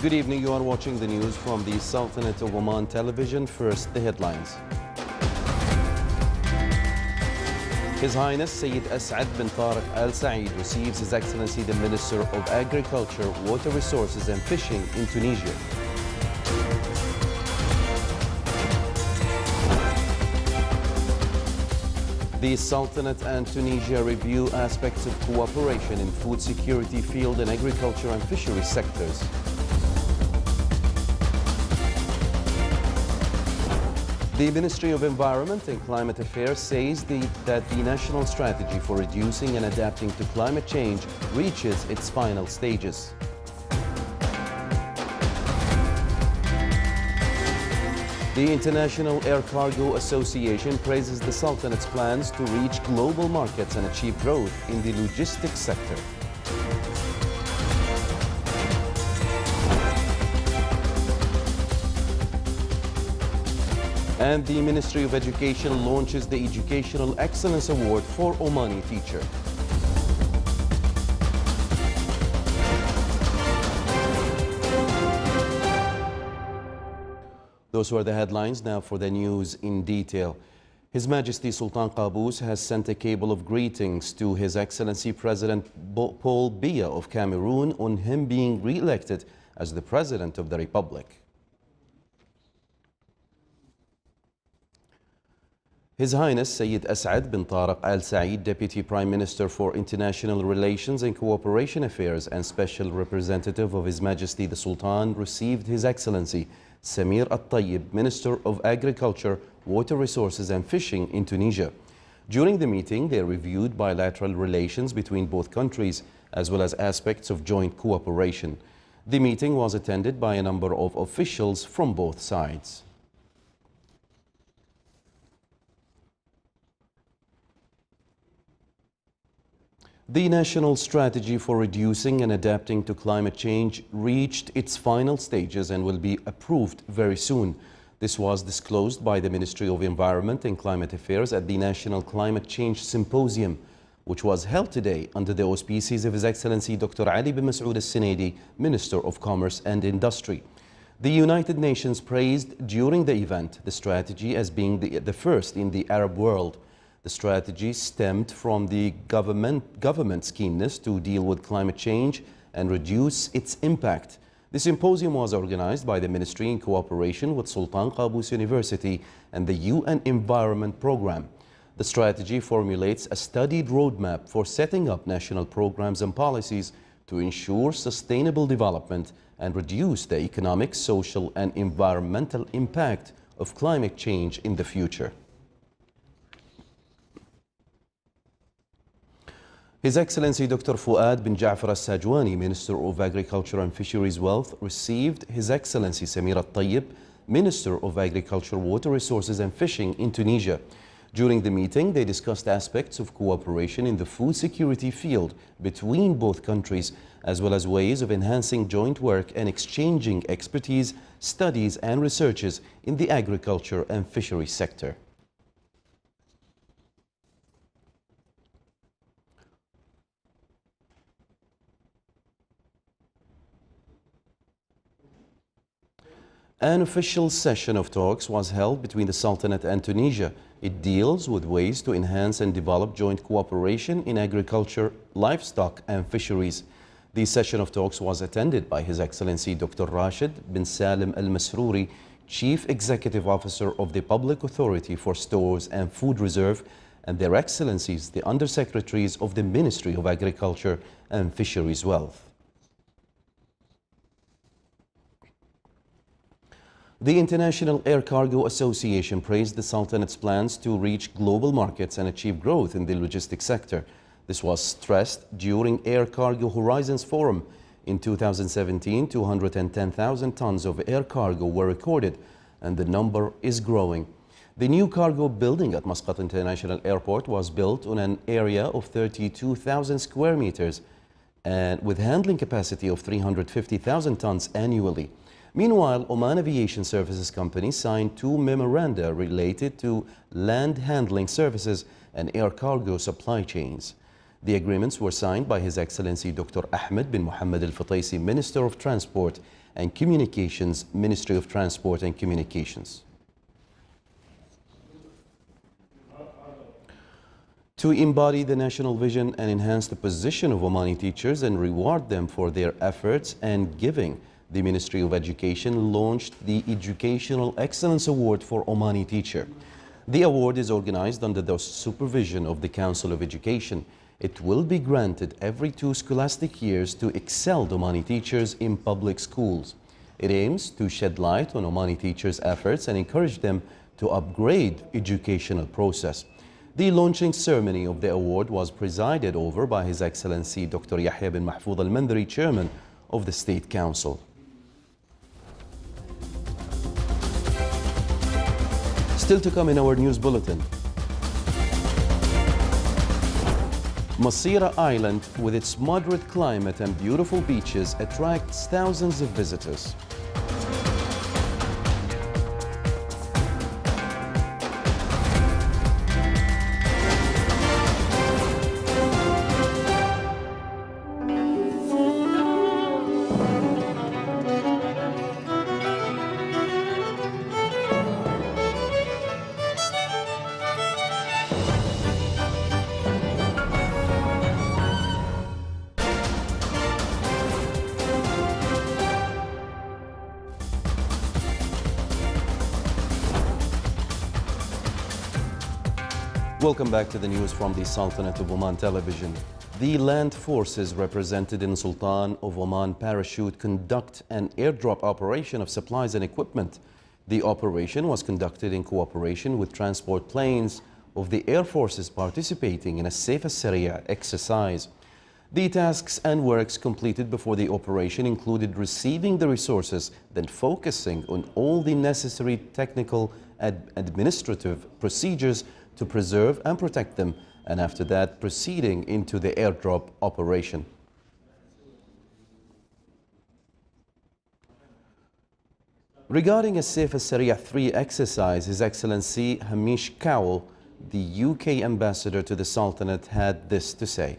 Good evening. You are watching the news from the Sultanate of Oman television. First, the headlines. His Highness Sayyid As'ad bin Tariq Al Saeed receives His Excellency the Minister of Agriculture, Water Resources and Fishing in Tunisia. The Sultanate and Tunisia review aspects of cooperation in food security field and agriculture and fisheries sectors. The Ministry of Environment and Climate Affairs says that the national strategy for reducing and adapting to climate change reaches its final stages. The International Air Cargo Association praises the Sultanate's plans to reach global markets and achieve growth in the logistics sector. And the Ministry of Education launches the Educational Excellence Award for Omani Teacher. Those were the headlines. Now for the news in detail. His Majesty Sultan Qaboos has sent a cable of greetings to His Excellency President Paul Biya of Cameroon on him being re-elected as the President of the Republic. His Highness Sayyid As'ad bin Tariq Al Saeed, Deputy Prime Minister for International Relations and Cooperation Affairs and Special Representative of His Majesty the Sultan, received His Excellency Samir Al-Tayyib, Minister of Agriculture, Water Resources and Fishing in Tunisia. During the meeting, they reviewed bilateral relations between both countries as well as aspects of joint cooperation. The meeting was attended by a number of officials from both sides. The national strategy for reducing and adapting to climate change reached its final stages and will be approved very soon. This was disclosed by the Ministry of Environment and Climate Affairs at the National Climate Change Symposium, which was held today under the auspices of His Excellency Dr. Ali bin Masoud Al-Sinaidi, Minister of Commerce and Industry. The United Nations praised during the event the strategy as being the first in the Arab world. The strategy stemmed from the government's keenness to deal with climate change and reduce its impact. The symposium was organized by the ministry in cooperation with Sultan Qaboos University and the UN Environment Programme. The strategy formulates a studied roadmap for setting up national programs and policies to ensure sustainable development and reduce the economic, social and environmental impact of climate change in the future. His Excellency Dr. Fuad bin Ja'far Al-Sajwani, Minister of Agriculture and Fisheries Wealth, received His Excellency Samir Al-Tayyib, Minister of Agriculture, Water Resources and Fishing in Tunisia. During the meeting, they discussed aspects of cooperation in the food security field between both countries, as well as ways of enhancing joint work and exchanging expertise, studies and researches in the agriculture and fisheries sector. An official session of talks was held between the Sultanate and Tunisia. It deals with ways to enhance and develop joint cooperation in agriculture, livestock and fisheries. The session of talks was attended by His Excellency Dr. Rashid bin Salim Al-Masrouri, Chief Executive Officer of the Public Authority for Stores and Food Reserve, and Their Excellencies, the Undersecretaries of the Ministry of Agriculture and Fisheries Wealth. The International Air Cargo Association praised the Sultanate's plans to reach global markets and achieve growth in the logistics sector. This was stressed during Air Cargo Horizons Forum. In 2017, 210,000 tons of air cargo were recorded, and the number is growing. The new cargo building at Muscat International Airport was built on an area of 32,000 square meters and with handling capacity of 350,000 tons annually. Meanwhile, Oman Aviation Services Company signed 2 memoranda related to land handling services and air cargo supply chains. The agreements were signed by His Excellency Dr. Ahmed bin Mohammed Al-Fataisi, Minister of Transport and Communications, Ministry of Transport and Communications. To embody the national vision and enhance the position of Omani teachers and reward them for their efforts and giving, the Ministry of Education launched the Educational Excellence Award for Omani Teacher. The award is organized under the supervision of the Council of Education. It will be granted every 2 scholastic years to excelled Omani teachers in public schools. It aims to shed light on Omani teachers' efforts and encourage them to upgrade educational process. The launching ceremony of the award was presided over by His Excellency Dr. Yahya bin Mahfoud al-Mandari, Chairman of the State Council. Still to come in our news bulletin. Masira Island, with its moderate climate and beautiful beaches, attracts thousands of visitors. Welcome back to the news from the Sultanate of Oman Television. The land forces represented in Sultan of Oman Parachute conduct an airdrop operation of supplies and equipment. The operation was conducted in cooperation with transport planes of the Air Forces participating in a Saif al-Saria exercise. The tasks and works completed before the operation included receiving the resources, then focusing on all the necessary technical and administrative procedures to preserve and protect them, and after that proceeding into the airdrop operation. Regarding a Saif al-Saria 3 exercise, His Excellency Hamish Cowell, the UK ambassador to the Sultanate, had this to say.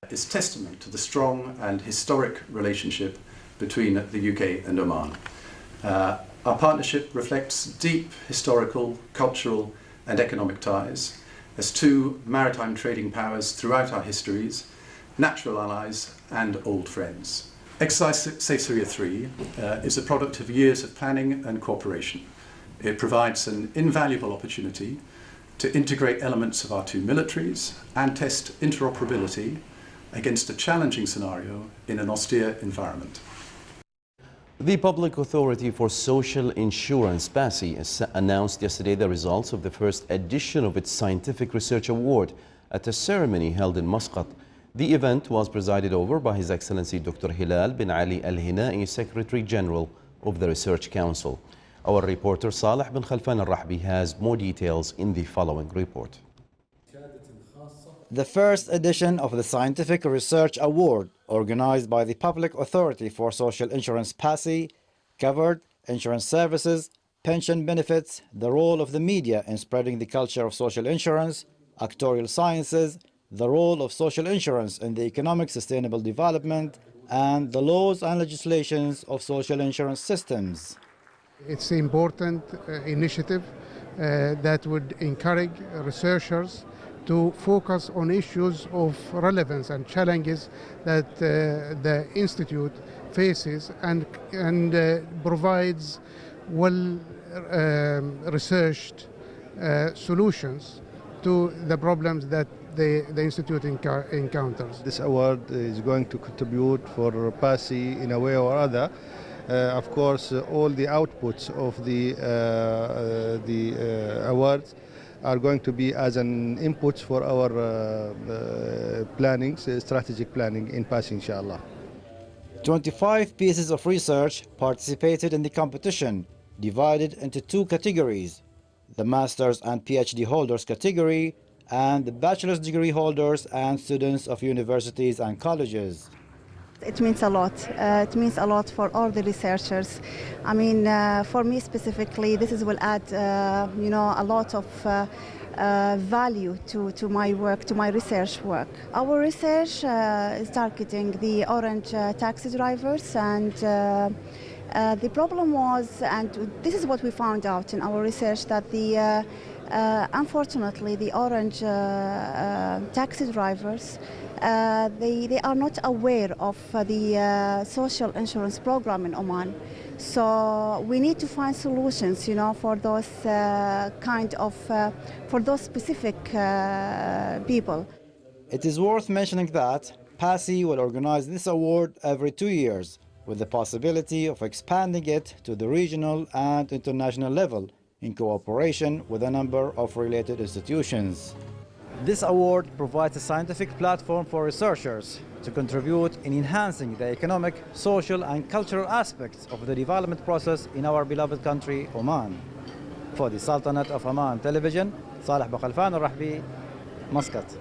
Is testament to the strong and historic relationship between the UK and Oman. Our partnership reflects deep historical, cultural and economic ties as 2 maritime trading powers throughout our histories, natural allies and old friends. Exercise Saif Saria 3 is a product of years of planning and cooperation. It provides an invaluable opportunity to integrate elements of our 2 militaries and test interoperability against a challenging scenario in an austere environment. The Public Authority for Social Insurance, PASI, announced yesterday the results of the first edition of its Scientific Research Award at a ceremony held in Muscat. The event was presided over by His Excellency Dr. Hilal bin Ali Al-Hinai, Secretary General of the Research Council. Our reporter Saleh bin Khalfan Al-Rahbi has more details in the following report. The first edition of the Scientific Research Award, organized by the Public Authority for Social Insurance PASI, covered insurance services, pension benefits, the role of the media in spreading the culture of social insurance, actuarial sciences, the role of social insurance in the economic sustainable development, and the laws and legislations of social insurance systems. It's an important initiative that would encourage researchers to focus on issues of relevance and challenges that the Institute faces and provides well-researched solutions to the problems that the Institute encounters. This award is going to contribute for PASI in a way or other. Of course, all the outputs of the awards are going to be as an input for our strategic planning in PASI, inshallah. 25 pieces of research participated in the competition, divided into 2 categories: the Masters and PhD holders category and the bachelor's degree holders and students of universities and colleges. It means a lot. It means a lot for all the researchers. I mean, for me specifically, will add, a lot of value to my work, to my research work. Our research is targeting the orange taxi drivers, and the problem was, and this is what we found out in our research, that unfortunately the orange taxi drivers, they are not aware of the social insurance program in Oman. So we need to find solutions, for those for those specific people. It is worth mentioning that PASI will organize this award every 2 years, with the possibility of expanding it to the regional and international level in cooperation with a number of related institutions. This award provides a scientific platform for researchers to contribute in enhancing the economic, social and cultural aspects of the development process in our beloved country, Oman. For the Sultanate of Oman Television, Saleh Bakhalfan al-Rahbi, Muscat.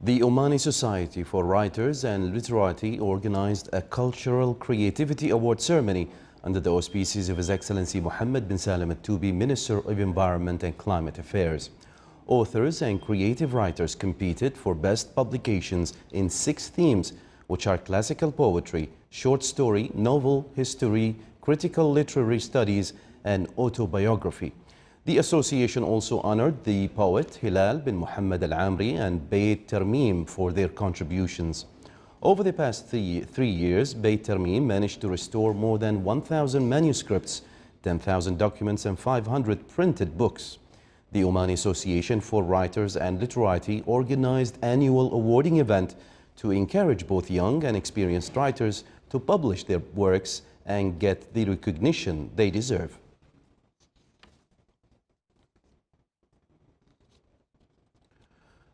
The Omani Society for Writers and Literati organized a Cultural Creativity Award ceremony under the auspices of His Excellency Mohammed bin Salim Al-Toubi, Minister of Environment and Climate Affairs. Authors and creative writers competed for best publications in 6 themes, which are classical poetry, short story, novel, history, critical literary studies, and autobiography. The association also honored the poet Hilal bin Muhammad Al-Amri and Bayt Termim for their contributions. Over the past 3 years, Bayt Termim managed to restore more than 1,000 manuscripts, 10,000 documents, and 500 printed books. The Omani Association for Writers and Literati organized annual awarding event to encourage both young and experienced writers to publish their works and get the recognition they deserve.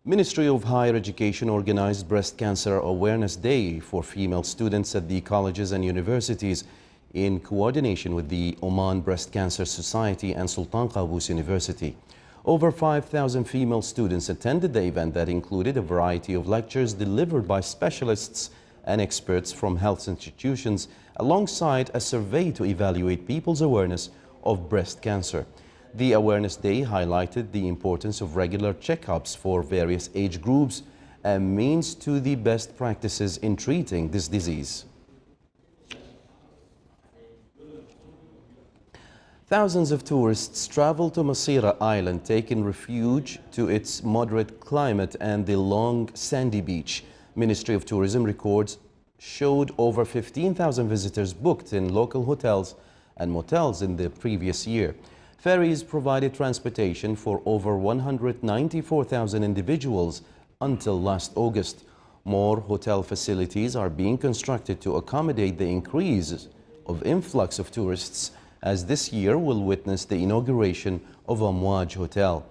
Ministry of Higher Education organized Breast Cancer Awareness Day for female students at the colleges and universities in coordination with the Oman Breast Cancer Society and Sultan Qaboos University. Over 5,000 female students attended the event that included a variety of lectures delivered by specialists and experts from health institutions, alongside a survey to evaluate people's awareness of breast cancer. The Awareness Day highlighted the importance of regular checkups for various age groups and means to the best practices in treating this disease. Thousands of tourists travel to Masira Island, taking refuge to its moderate climate and the long sandy beach. Ministry of Tourism records showed over 15,000 visitors booked in local hotels and motels in the previous year. Ferries provided transportation for over 194,000 individuals until last August. More hotel facilities are being constructed to accommodate the increase of influx of tourists, as this year will witness the inauguration of Amwaj Hotel.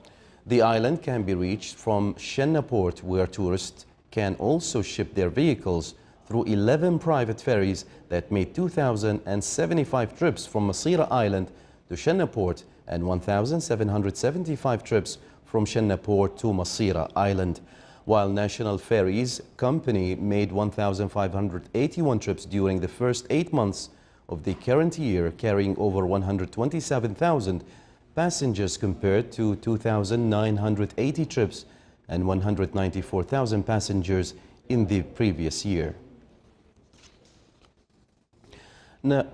The island can be reached from Shenna Port, where tourists can also ship their vehicles through 11 private ferries that made 2,075 trips from Masira Island to Shenna Port and 1,775 trips from Shenna Port to Masira Island, while National Ferries Company made 1,581 trips during the first 8 months of the current year, carrying over 127,000 passengers compared to 2,980 trips and 194,000 passengers in the previous year. Now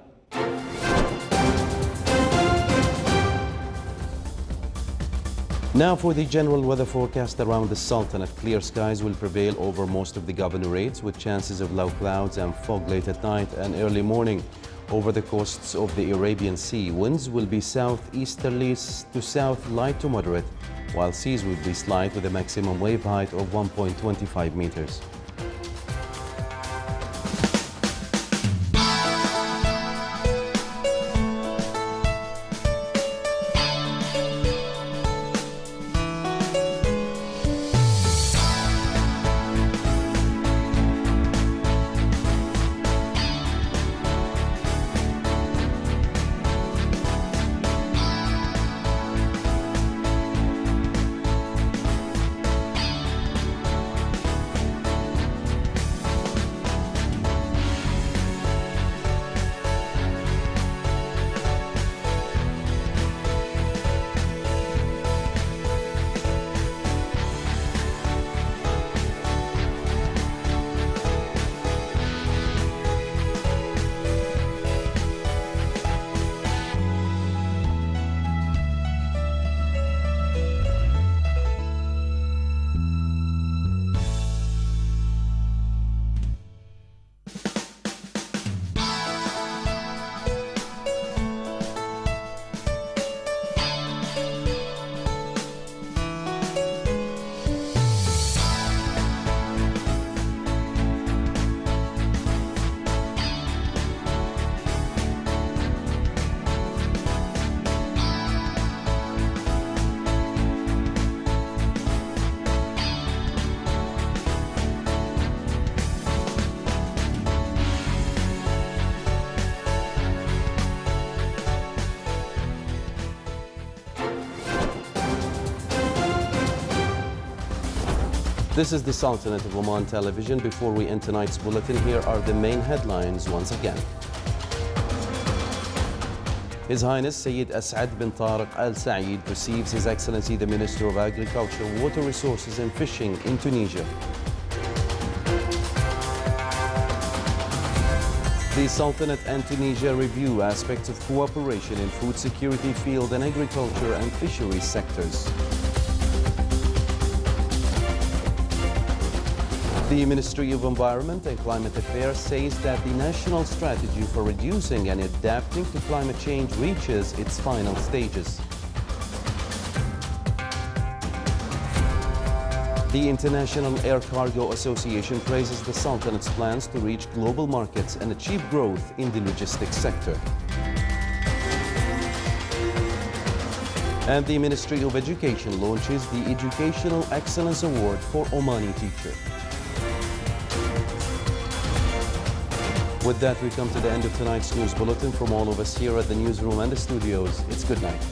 for the general weather forecast around the Sultanate. Clear skies will prevail over most of the governorates, with chances of low clouds and fog late at night and early morning. Over the coasts of the Arabian Sea, winds will be southeasterly to south light to moderate, while seas will be slight with a maximum wave height of 1.25 meters. This is the Sultanate of Oman television. Before we end tonight's bulletin, here are the main headlines once again. His Highness Sayyid As'ad bin Tariq Al Saeed receives His Excellency the Minister of Agriculture, Water Resources and Fishing in Tunisia. The Sultanate and Tunisia review aspects of cooperation in food security, field and agriculture and fisheries sectors. The Ministry of Environment and Climate Affairs says that the national strategy for reducing and adapting to climate change reaches its final stages. The International Air Cargo Association praises the Sultanate's plans to reach global markets and achieve growth in the logistics sector. And the Ministry of Education launches the Educational Excellence Award for Omani Teacher. With that, we come to the end of tonight's news bulletin. From all of us here at the newsroom and the studios, it's good night.